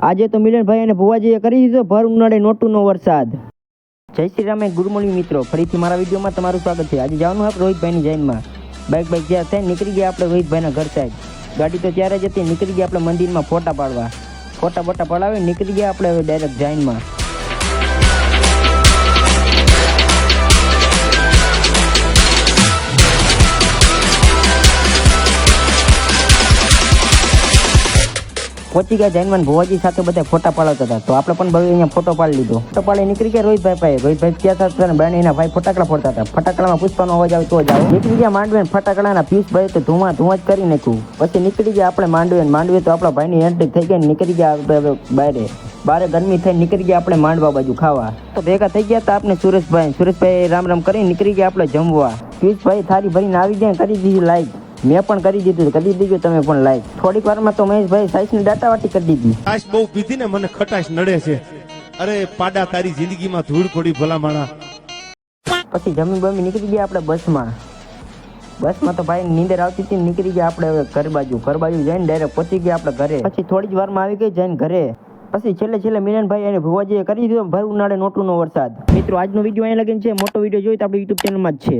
આજે તો મિલનભાઈ અને ભુવાજીએ કરી દીધો ભર ઉનાળે નોટુનો વરસાદ। જય શ્રી રામ, ગુડ મોર્નિંગ મિત્રો, ફરીથી મારા વિડીયોમાં તમારું સ્વાગત છે। આજે જવાનું આપણે રોહિતભાઈની જૈનમાં બાઇક જ્યાં થઈને નીકળી ગયા આપણે રોહિતભાઈના ઘર સાઈડ। ગાડી તો ત્યારે જ હતી, નીકળી ગયા આપણે મંદિરમાં ફોટા પાડવા। ફોટા પડાવી નીકળી ગયા આપણે હવે ડાયરેક્ટ જૈનમાં। પહોંચી ગયા જૈનમાં ભુવાજી સાથે બધા ફોટા પાડતા હતા, તો આપણે પણ ભાઈ અહીંયા ફોટો પાડી લીધો। ફોટો પાડી નીકળી ગયા રોહિતભાઈ પાસે। રોહિતભાઈ ક્યાં હતા બેન એના ભાઈ ફટાકડા ફોડતા હતા। ફટાકડામાં પુષ્પાનો અવાજ આવે તો જાઓ। નીકળી ગયા માંડવે ફટાકડાના પિયુષભાઈ તો ધુમા જ કરી નાખ્યું। પછી નીકળી ગયા આપણે માંડવે તો આપણા ભાઈની એન્ટ્રી થઈ ગઈ। નીકળી ગયા આપણે બારે ગરમી થઈ નીકળી ગયા આપણે માંડવા બાજુ ખાવા। તો ભેગા થઈ ગયા હતા આપણે સુરેશભાઈ રામ કરી નીકળી ગયા આપણે જમવા। પિયુષભાઈ થાળી ભરીને આવી ગયા, કરી દીધી લાઈક। મેં પણ કરી દીધું, કરી દીધું તમે પણ લાઈક। થોડીક વારમાં તો મહેશભાઈ સાઈસની દાટાવાટી કરી દીધી। ખાસ બહુ પીધી ને મને ખટાશ નડે છે। અરે પાડા તારી જિંદગીમાં ધૂળ પડી ભલા માણા। પછી જમી બમી નીકળી ગયા આપણે બસમાં તો ભાઈ નીંદર આવતી હતી। નીકળી ગયા આપણે હવે ઘર બાજુ જઈને ડાયરેક્ટ પહોંચી ગયા આપણે ઘરે। પછી થોડી જ વારમાં આવી ગઈ જઈને ઘરે। પછી છેલ્લે મિલનભાઈ અને ભુવાજીએ કરી દીધો ભર ઉનાળે નોટુનો વરસાદ। મિત્રો આજનો વિડીયો અહીંયા લગીને છે। મોટો વિડીયો જોઈ તો આપણે યુટ્યુબ ચેનલમાં જ છે।